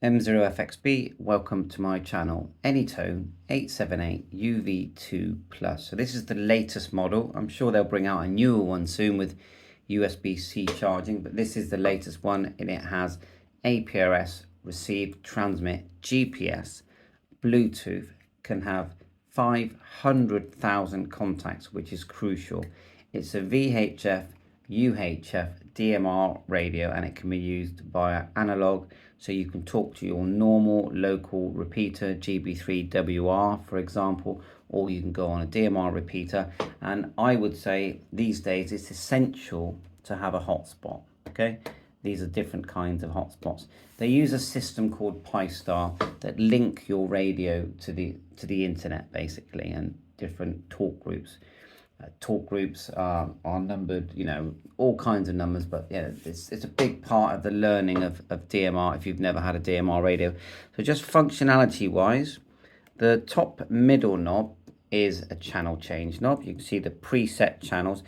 M0FXB, welcome to my channel, Anytone 878 UV2+. So this is the latest model. I'm sure they'll bring out a newer one soon with USB-C charging, but this is the latest one and it has APRS, receive, transmit, GPS, Bluetooth, can have 500,000 contacts, which is crucial. It's a VHF, UHF, DMR radio, and it can be used via analog, so you can talk to your normal local repeater, GB3WR for example, or you can go on a DMR repeater. And I would say these days it's essential to have a hotspot. Okay, these are different kinds of hotspots. They use a system called Pi-Star that link your radio to the internet basically, and different talk groups. Talk groups are numbered, you know, all kinds of numbers, but yeah, it's a big part of the learning of DMR if you've never had a DMR radio. So just functionality wise, the top middle knob is a channel change knob. You can see the preset channels,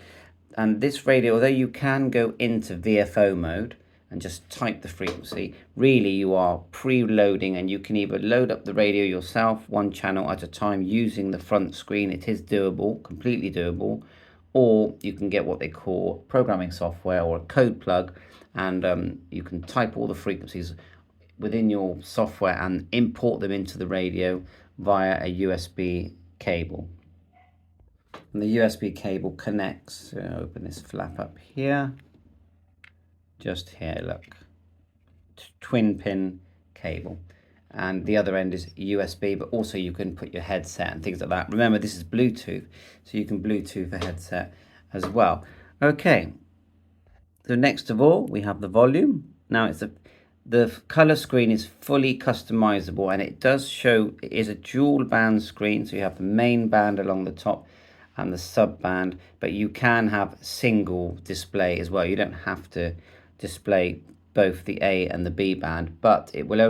and this radio, although you can go into VFO mode and just type the frequency, really you are preloading, and you can either load up the radio yourself one channel at a time using the front screen. It is doable, completely doable, or you can get what they call programming software or a code plug, and you can type all the frequencies within your software and import them into the radio via a USB cable. And the USB cable connects, open this flap up here, just here, look, twin pin cable, and the other end is USB, but also you can put your headset and things like that. Remember, this is Bluetooth, so you can Bluetooth a headset as well. Okay, so next of all we have the volume. Now the color screen is fully customizable, and it does show, it is a dual band screen, so you have the main band along the top and the sub band, but you can have single display as well. You don't have to display both the A and the B band, but you will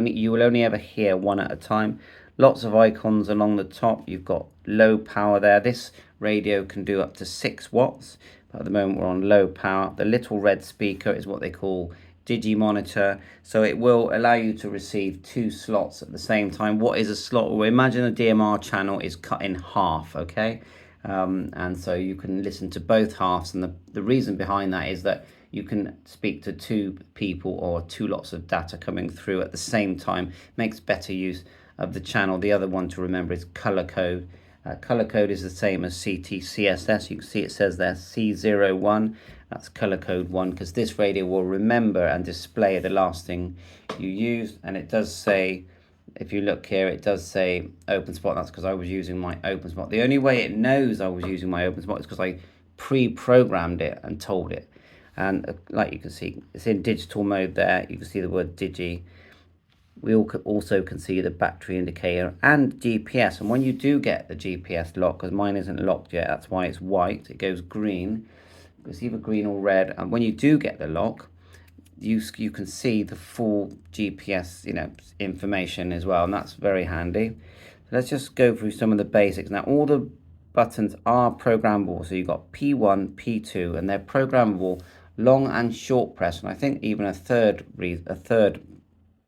only ever hear one at a time. Lots of icons along the top. You've got low power there. This radio can do up to 6 watts, but at the moment we're on low power. The little red speaker is what they call Digi Monitor, so it will allow you to receive 2 slots at the same time. What is a slot? Well, imagine a DMR channel is cut in half, okay? And so you can listen to both halves, and the reason behind that is that you can speak to 2 people or 2 lots of data coming through at the same time. Makes better use of the channel. The other one to remember is color code. Color code is the same as CTCSS. You can see it says there C01. That's color code 1, because this radio will remember and display the last thing you used. And it does say, if you look here, it does say OpenSpot. That's because I was using my OpenSpot. The only way it knows I was using my OpenSpot is because I pre-programmed it and told it. And like you can see, it's in digital mode there. You can see the word Digi. We also can see the battery indicator and GPS. And when you do get the GPS lock, because mine isn't locked yet, that's why it's white, it goes green. It's either green or red. And when you do get the lock, you can see the full GPS, information as well, and that's very handy. So let's just go through some of the basics. Now, all the buttons are programmable. So you've got P1, P2, and they're programmable long and short press, and I think even a third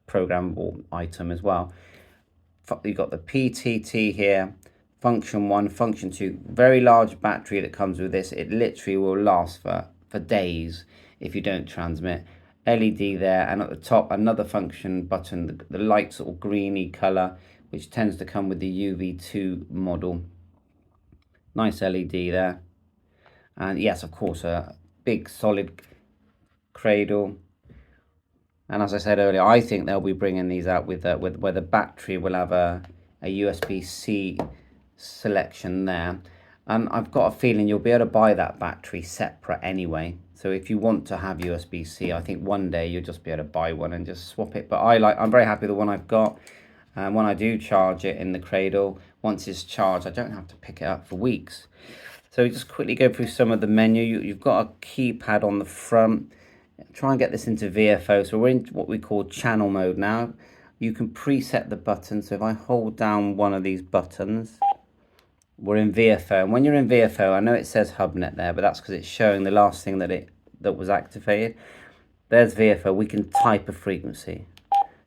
programmable item as well. You've got the PTT here, function 1, function 2, very large battery that comes with this. It literally will last for days if you don't transmit. LED there, and at the top another function button, the light sort of greeny color, which tends to come with the UV2 model. Nice LED there, and yes, of course, a big solid cradle. And as I said earlier, I think they'll be bringing these out with where the battery will have a USB-C selection there. And I've got a feeling you'll be able to buy that battery separate anyway. So if you want to have USB-C, I think one day you'll just be able to buy one and just swap it. But I'm very happy with the one I've got. And when I do charge it in the cradle, once it's charged, I don't have to pick it up for weeks. So we just quickly go through some of the menu. You've got a keypad on the front. Try and get this into VFO. So we're in what we call channel mode now. You can preset the button. So if I hold down one of these buttons, we're in VFO. And when you're in VFO, I know it says HubNet there, but that's because it's showing the last thing that was activated. There's VFO. We can type a frequency.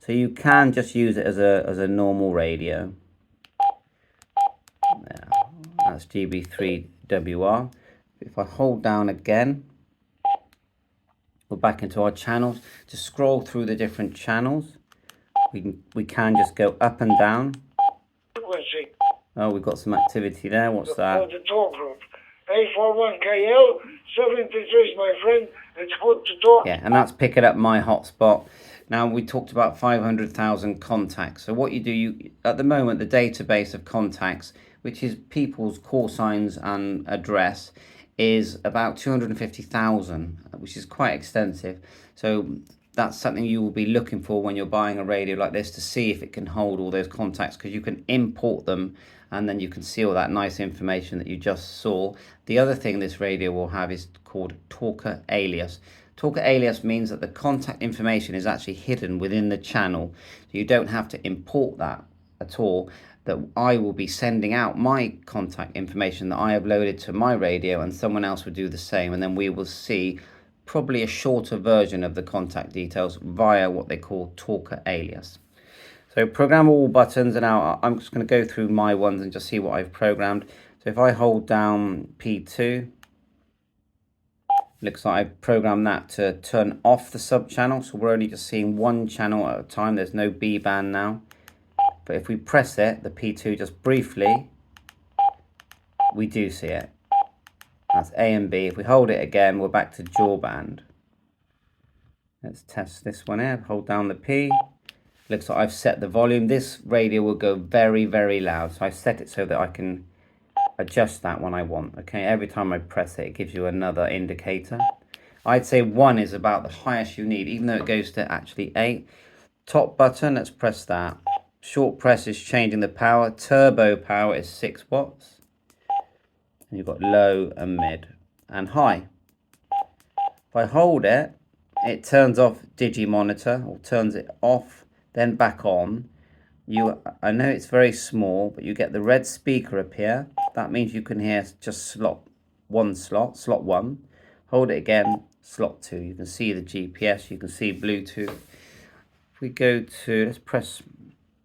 So you can just use it as a normal radio. There. That's GB3WR. If I hold down again, we're back into our channels. To scroll through the different channels, we can just go up and down. Oh, we've got some activity there. What's that? The talk group. A41KL 73 is my friend. It's good to talk. Yeah, and that's picking up my hotspot. Now, we talked about 500,000 contacts. So what you do, at the moment, the database of contacts, which is people's call signs and address, is about 250,000, which is quite extensive. So that's something you will be looking for when you're buying a radio like this, to see if it can hold all those contacts, because you can import them and then you can see all that nice information that you just saw. The other thing this radio will have is called Talker Alias. Talker Alias means that the contact information is actually hidden within the channel. So you don't have to import that at all. That I will be sending out my contact information that I uploaded to my radio, and someone else will do the same, and then we will see probably a shorter version of the contact details via what they call Talker Alias. So programmable buttons, and now I'm just going to go through my ones and just see what I've programmed. So if I hold down P2, looks like I've programmed that to turn off the sub channel. So we're only just seeing one channel at a time. There's no B band now. But if we press it, the P2 just briefly, we do see it. That's A and B. If we hold it again, we're back to dual band. Let's test this one here. Hold down the P. Looks like I've set the volume. This radio will go very, very loud. So I've set it so that I can adjust that when I want. Okay, every time I press it, it gives you another indicator. I'd say 1 is about the highest you need, even though it goes to actually 8. Top button, let's press that. Short press is changing the power. Turbo power is 6 watts. And you've got low and mid and high. If I hold it, it turns off Digimonitor, or turns it off, then back on. I know it's very small, but you get the red speaker appear. That means you can hear just slot 1. Hold it again, slot 2. You can see the GPS, you can see Bluetooth. If we go to, let's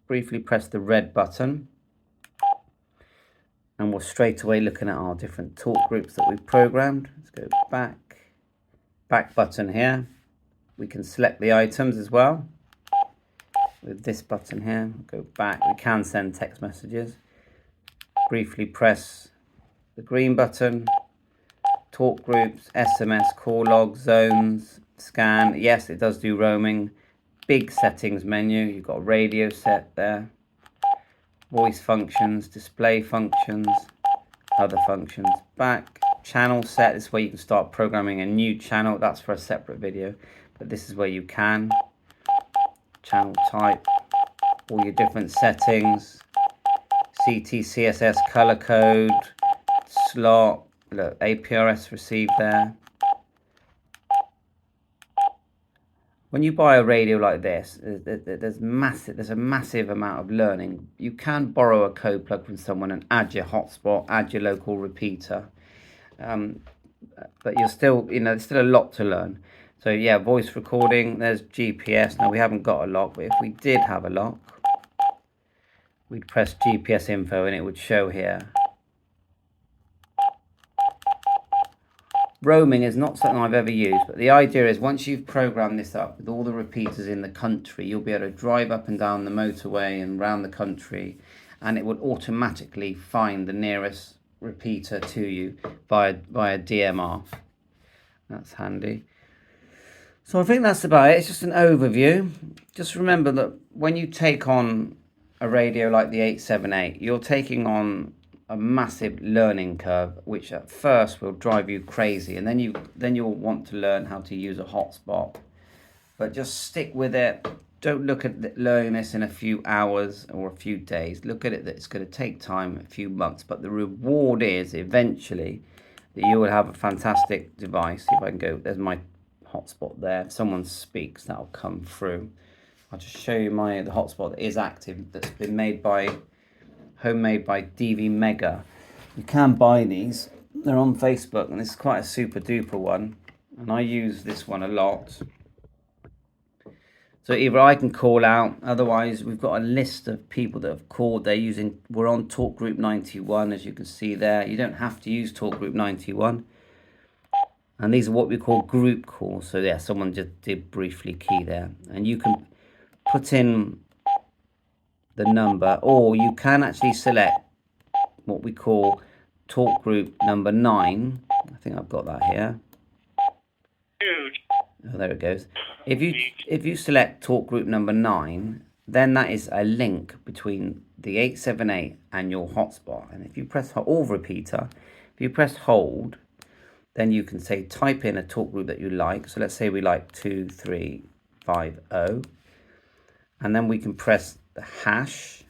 briefly press the red button. And we're straight away looking at our different talk groups that we've programmed. Let's go back button here. We can select the items as well. With this button here, go back. We can send text messages. Briefly press the green button. Talk groups, SMS, call log, zones, scan. Yes, it does do roaming. Big settings menu. You've got a radio set there. Voice functions, display functions, other functions. Back, channel set. This is where you can start programming a new channel. That's for a separate video, but this is where you can. Channel type, all your different settings, CT, CSS, color code, slot, look, APRS received there. When you buy a radio like this, there's a massive amount of learning. You can borrow a code plug from someone and add your hotspot, add your local repeater, but you're still, there's still a lot to learn. So yeah, voice recording, there's GPS. Now we haven't got a lock, but if we did have a lock, we'd press GPS info and it would show here. Roaming is not something I've ever used, but the idea is once you've programmed this up with all the repeaters in the country, you'll be able to drive up and down the motorway and around the country, and it would automatically find the nearest repeater to you via DMR. That's handy. So I think that's about it. It's just an overview. Just remember that when you take on a radio like the 878, you're taking on a massive learning curve, which at first will drive you crazy, and then you'll want to learn how to use a hotspot. But just stick with it. Don't look at learning this in a few hours or a few days. Look at it that it's going to take time, a few months, but the reward is eventually that you will have a fantastic device. See if I can go, there's my hotspot there. If someone speaks, that'll come through. I'll just show you the hotspot that is active, that's been homemade by DV Mega. You can buy these. They're on Facebook, and this is quite a super duper one, and I use this one a lot. So either I can call out, otherwise we've got a list of people that have called. We're on Talk Group 91, as you can see there. You don't have to use Talk Group 91. And these are what we call group calls. So yeah, someone just did briefly key there. And you can put in the number, or you can actually select what we call Talk Group number 9. I think I've got that here. Oh, there it goes. If you select Talk Group number 9, then that is a link between the 878 and your hotspot. And if you press or repeater, if you press hold, then you can say type in a talk group that you like. So let's say we like 2350, and then we can press the hash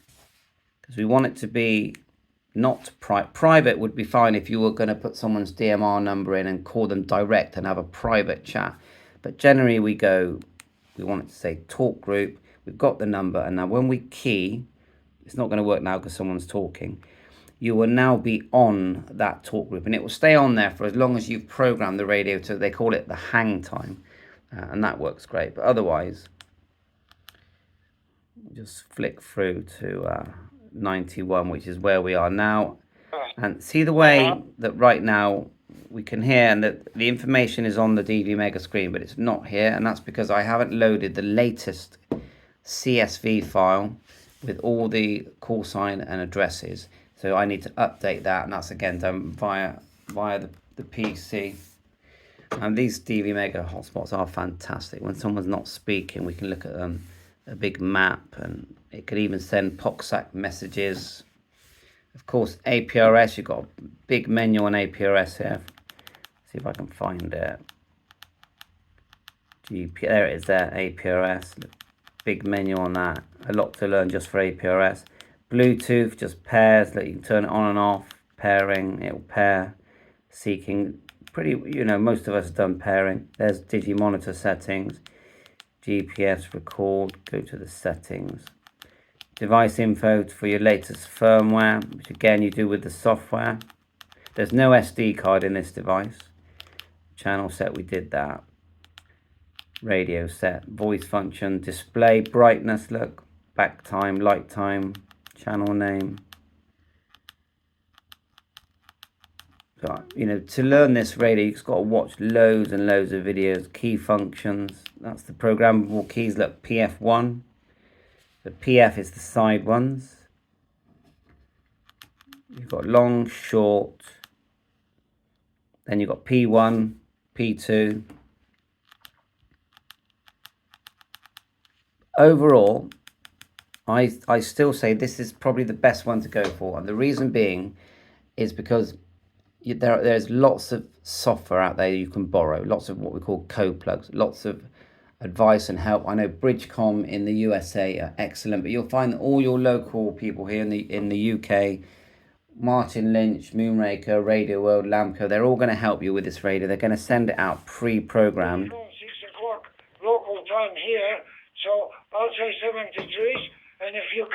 because we want it to be not private. Would be fine if you were going to put someone's DMR number in and call them direct and have a private chat. But generally we want it to say talk group. We've got the number, and now when we key, it's not going to work now because someone's talking. You will now be on that talk group, and it will stay on there for as long as you've programmed the radio to, they call it the hang time, and that works great. But otherwise, just flick through to 91, which is where we are now. And see the way that right now we can hear, and that the information is on the DV Mega screen, but it's not here, and that's because I haven't loaded the latest CSV file with all the call sign and addresses. So I need to update that, and that's again done via the PC. And these DV Mega hotspots are fantastic. When someone's not speaking, we can look at them, a big map, and it could even send POCSAC messages. Of course, APRS, you've got a big menu on APRS here. See if I can find it. There it is there, APRS. Big menu on that. A lot to learn just for APRS. Bluetooth, just pairs, that you can turn it on and off. Pairing, it will pair. Seeking, most of us have done pairing. There's Digimonitor settings. GPS record, go to the settings. Device info for your latest firmware, which again you do with the software. There's no SD card in this device. Channel set, we did that. Radio set, voice function, display, brightness, look, back time, light time, channel name. So, to learn this radio, you've got to watch loads and loads of videos. Key functions, that's the programmable keys. Look, PF1. The PF is the side ones. You've got long, short. Then you've got P1, P2. Overall, I still say this is probably the best one to go for. And the reason being is because there's lots of software out there you can borrow. Lots of what we call co-plugs. Lots of advice and help. I know Bridgecom in the USA are excellent, but you'll find that all your local people here in the UK, Martin Lynch, Moonraker, Radio World, Lamco, they're all going to help you with this radio. They're going to send it out pre-programmed. 6 o'clock local time here, so I'll say 7 to 3, and if you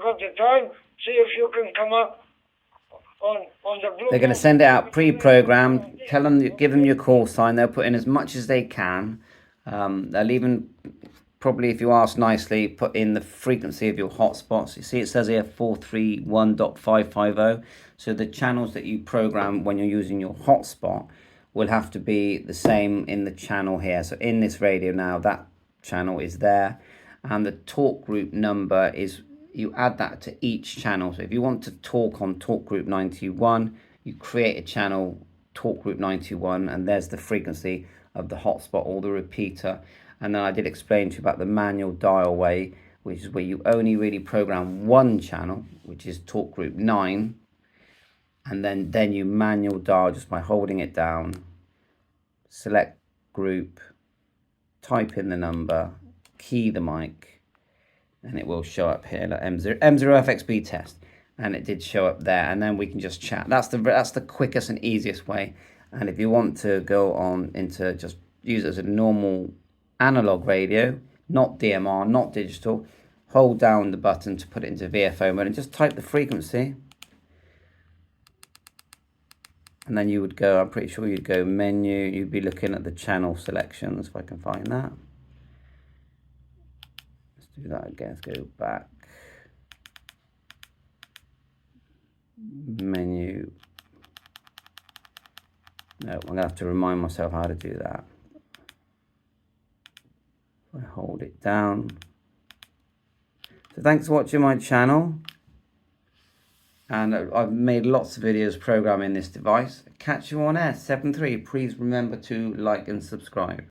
got the time, see if you can come up on the Bluetooth. They're going to send it out pre-programmed. Give them your call sign. They'll put in as much as they can. They'll even, probably if you ask nicely, put in the frequency of your hotspots. You see it says here 431.550. So the channels that you program when you're using your hotspot will have to be the same in the channel here. So in this radio now, that channel is there. And the talk group number is, you add that to each channel. So if you want to talk on talk group 91, you create a channel talk group 91, and there's the frequency of the hotspot or the repeater. And then I did explain to you about the manual dial way, which is where you only really program one channel, which is talk group 9, and then you manual dial just by holding it down, select group, type in the number, key the mic, and it will show up here, like M0FXB test, and it did show up there. And then we can just chat. That's the quickest and easiest way. And if you want to go on into just use it as a normal analog radio, not DMR, not digital, hold down the button to put it into VFO mode and just type the frequency. And then you would go, I'm pretty sure you'd go menu, you'd be looking at the channel selections, if I can find that. do that again. Let's go back. Menu. No, I'm going to have to remind myself how to do that. I hold it down. So thanks for watching my channel. And I've made lots of videos programming this device. Catch you on S73. Please remember to like and subscribe.